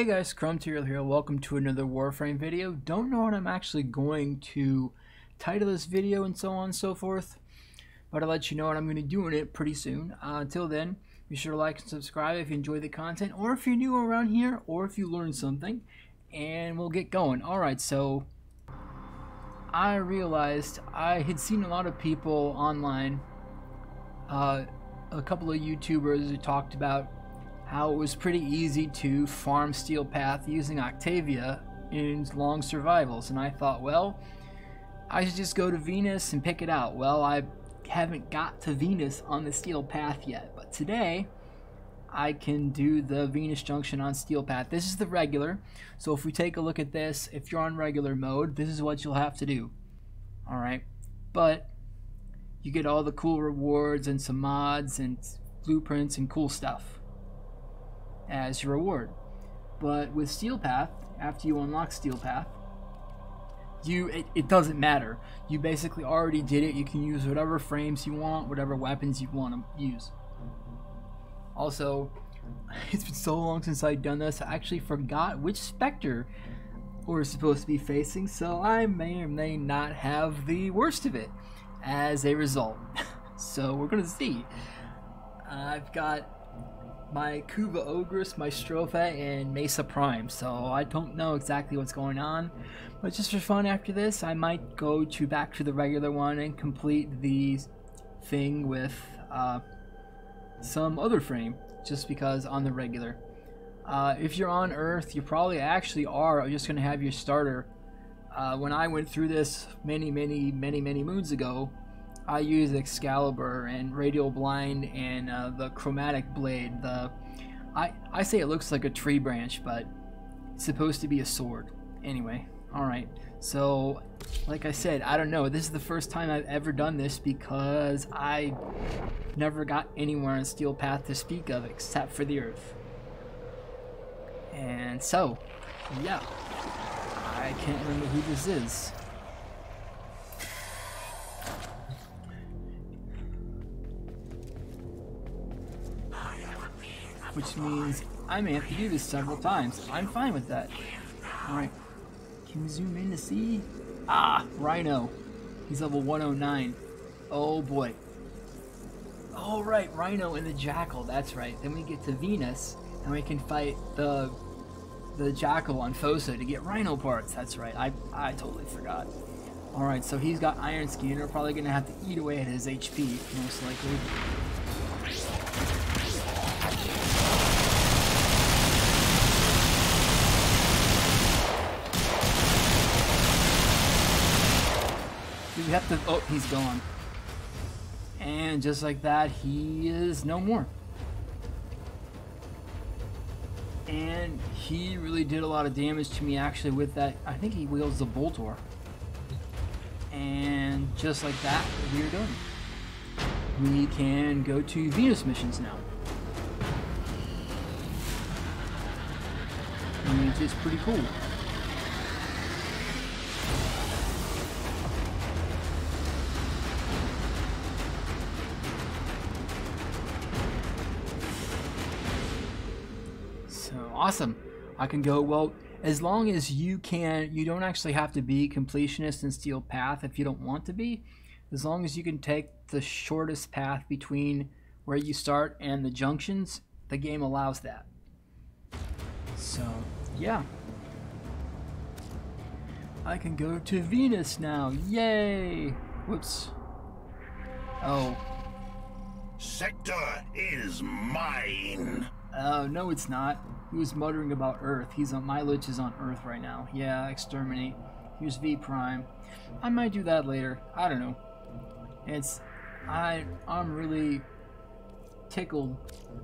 Hey guys, Crumterial here. Welcome to another Warframe video. Don't know what I'm actually going to title this video and so on and so forth, but I'll let you know what I'm going to do in it pretty soon. Until then, be sure to like and subscribe if you enjoy the content, or if you're new around here, or if you learned something, and we'll get going. Alright, so I realized I had seen a lot of people online, a couple of YouTubers who talked about how it was pretty easy to farm Steel Path using Octavia in long survivals, and I thought, well, I should just go to Venus and pick it out. Well, I haven't got to Venus on the Steel Path yet, but today I can do the Venus Junction on Steel Path. This is the regular, so if we take a look at this, if you're on regular mode, this is what you'll have to do. Alright, but you get all the cool rewards and some mods and blueprints and cool stuff as your reward. But with Steel Path, after you unlock Steel Path, it doesn't matter. You basically already did it. You can use whatever frames you want, whatever weapons you want to use. Also, it's been so long since I've done this, I actually forgot which Spectre we're supposed to be facing, so I may or may not have the worst of it as a result. So we're gonna see. I've got my Kuva Ogress, my Strophe, and Mesa Prime, so I don't know exactly what's going on, but just for fun after this I might go back to the regular one and complete the thing with some other frame, just because on the regular. If you're on Earth, you probably actually are just going to have your starter. When I went through this many moons ago, I used Excalibur and Radial Blind and the Chromatic Blade. I say it looks like a tree branch, but it's supposed to be a sword. Anyway, alright. So, like I said, I don't know. This is the first time I've ever done this because I never got anywhere on Steel Path to speak of except for the Earth. And so, yeah. I can't remember who this is. Which means I may have to do this several times. I'm fine with that. Alright. Can we zoom in to see? Ah! Rhino. He's level 109. Oh boy. Alright, Rhino and the Jackal. That's right. Then we get to Venus and we can fight the Jackal on Fossa to get Rhino parts. That's right. I totally forgot. Alright, so he's got Iron Skin. We're probably going to have to eat away at his HP, most likely. We have to. Oh, he's gone. And just like that, he is no more. And he really did a lot of damage to me actually with that. I think he wields the Boltor. And just like that, we're done. We can go to Venus missions now. Which is pretty cool. Awesome. I can go, well, as long as you don't actually have to be completionist in Steel Path if you don't want to be. As long as you can take the shortest path between where you start and the junctions, the game allows that. So, yeah. I can go to Venus now. Yay! Whoops. Oh. Sector is mine. No, it's not. He was muttering about Earth. My Lich is on Earth right now. Yeah, exterminate. Here's V Prime. I might do that later. I don't know. I'm really tickled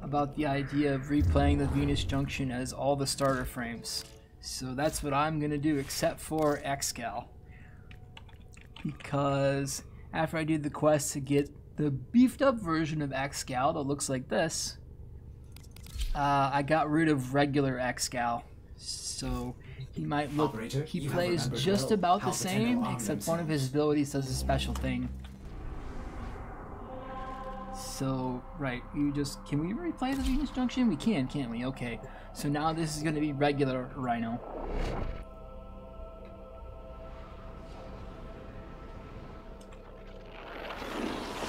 about the idea of replaying the Venus Junction as all the starter frames. So that's what I'm gonna do, except for Excal. Because after I did the quest to get the beefed up version of Excal that looks like this, I got rid of regular Excal, so he might look. Operator, he plays just about the same, except one of his abilities does a special thing. so, right, can we replay the Venus Junction? We can, can't we? Okay, so now this is going to be regular Rhino.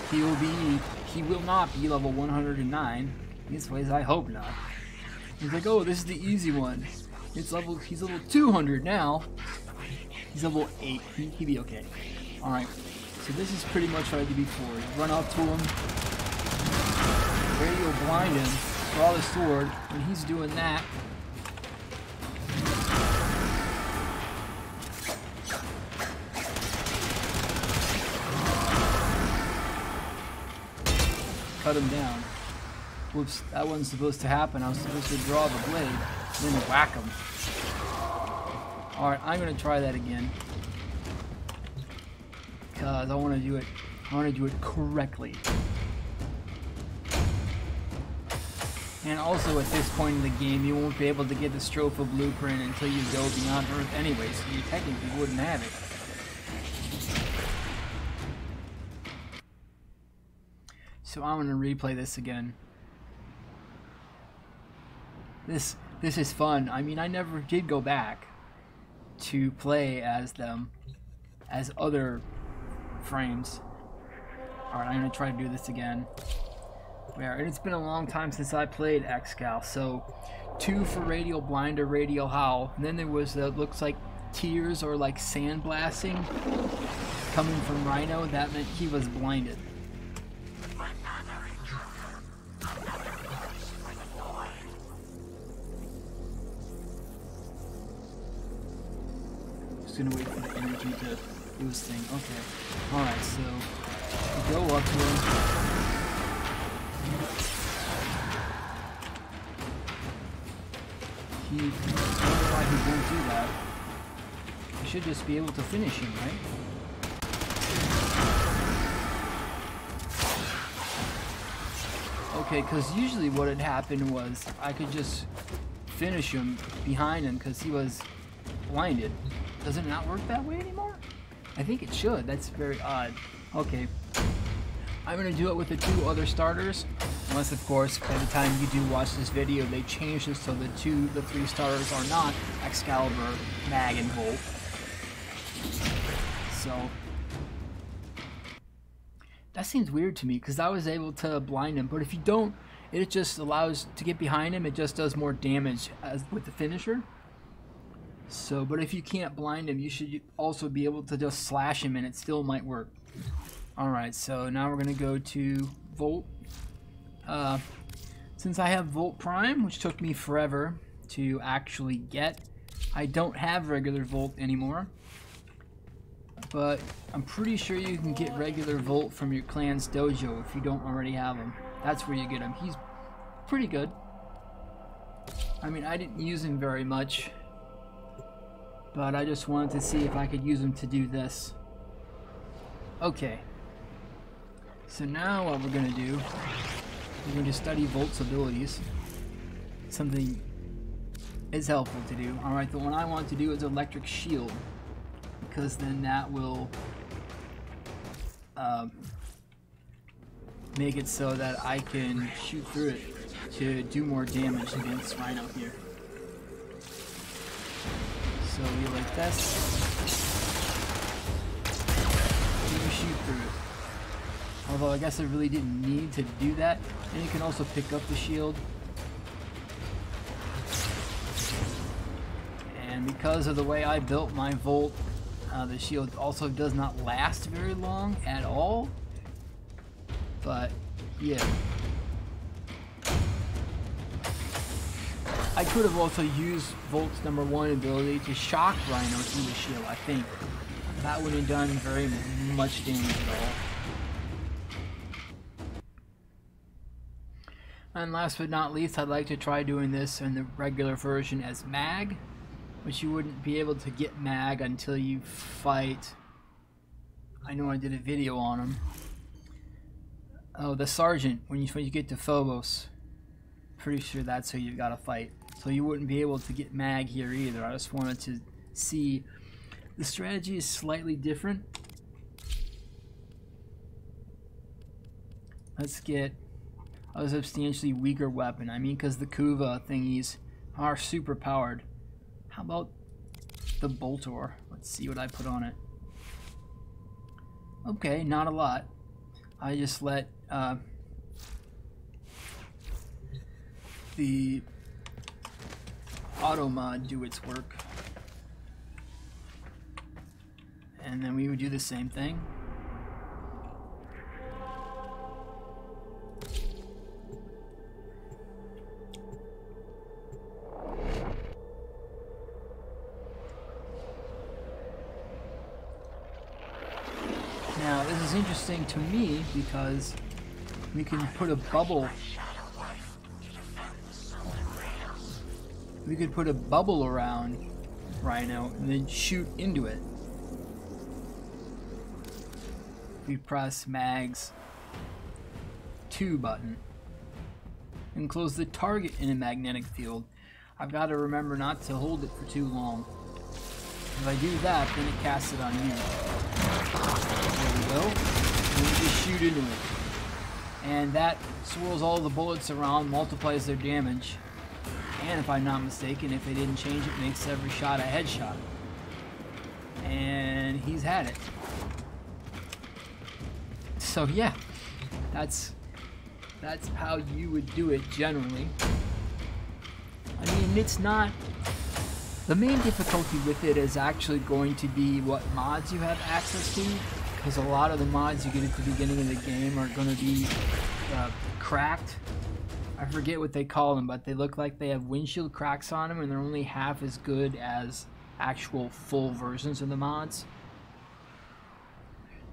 He will not be level 109. These ways, I hope not. He's like, oh, this is the easy one. He's level 200 now. He's level 8. He'd be okay. Alright, so this is pretty much what I did before. Run up to him, radio blind him, draw the sword. When he's doing that, cut him down. Whoops, that wasn't supposed to happen. I was supposed to draw the blade, then whack him. Alright, I'm gonna try that again. Cause I wanna do it correctly. And also at this point in the game you won't be able to get the Stropha blueprint until you go beyond Earth anyway, so you technically wouldn't have it. So I'm gonna replay this again. This is fun. I mean, I never did go back to play as them, as other frames. Alright, I'm gonna try to do this again. And it's been a long time since I played Excal, so 2 for radial blind or radial howl. And then there was looks like tears or like sandblasting coming from Rhino. That meant he was blinded. Just gonna wait for the energy to do his thing. Okay. Alright, so we go up to him. I don't know why he won't do that. He should just be able to finish him, right? Okay, because usually what had happened was I could just finish him behind him because he was blinded. Does it not work that way anymore? I think it should. That's very odd. Okay. I'm going to do it with the 2 other starters. Unless, of course, by the time you do watch this video, they change this so the 3 starters are not Excalibur, Mag, and Volt. So, that seems weird to me, because I was able to blind him. But if you don't, it just allows to get behind him. It just does more damage as with the finisher. So, but if you can't blind him, you should also be able to just slash him, and it still might work. Alright, so now we're going to go to Volt. Since I have Volt Prime, which took me forever to actually get, I don't have regular Volt anymore. But I'm pretty sure you can get regular Volt from your clan's dojo if you don't already have him. That's where you get him. He's pretty good. I mean, I didn't use him very much, but I just wanted to see if I could use him to do this. Okay. So now what we're going to do, we're going to study Volt's abilities. Something is helpful to do. Alright, the one I want to do is Electric Shield, because then that will make it so that I can shoot through it to do more damage against Rhino here. So we like this. You shoot through it. Although I guess I really didn't need to do that. And you can also pick up the shield. And because of the way I built my Volt, the shield also does not last very long at all. But yeah. I could have also used Volt's #1 ability to shock Rhino through the shield, I think. That wouldn't have done very much damage at all. And last but not least, I'd like to try doing this in the regular version as Mag, but you wouldn't be able to get Mag until you fight. I know I did a video on him. Oh, the Sergeant, when you get to Phobos. Pretty sure that's who you've got to fight. So you wouldn't be able to get Mag here either. I just wanted to see. The strategy is slightly different. Let's get a substantially weaker weapon. I mean, because the Kuva thingies are super powered. How about the Boltor? Let's see what I put on it. Okay, not a lot. I just let the auto mod do its work. And then we would do the same thing. Now, this is interesting to me because we can put a bubble. We could put a bubble around Rhino and then shoot into it. We press Mag's 2 button and close the target in a magnetic field. I've got to remember not to hold it for too long. If I do that, then it casts it on you. There we go. And we just shoot into it. And that swirls all the bullets around, multiplies their damage. And if I'm not mistaken, if they didn't change it, makes every shot a headshot. And he's had it. So yeah, that's how you would do it generally. I mean, it's not... The main difficulty with it is actually going to be what mods you have access to, because a lot of the mods you get at the beginning of the game are going to be cracked. I forget what they call them, but they look like they have windshield cracks on them, and they're only half as good as actual full versions of the mods.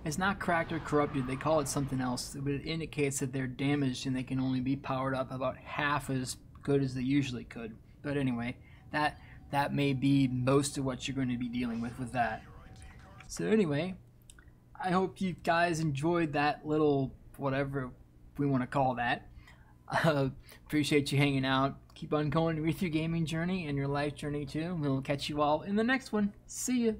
It's not cracked or corrupted, they call it something else, but it indicates that they're damaged and they can only be powered up about half as good as they usually could. But anyway, that may be most of what you're going to be dealing with that. So anyway, I hope you guys enjoyed that little, whatever we want to call that. Appreciate you hanging out. Keep on going with your gaming journey and your life journey too. We'll catch you all in the next one. See ya.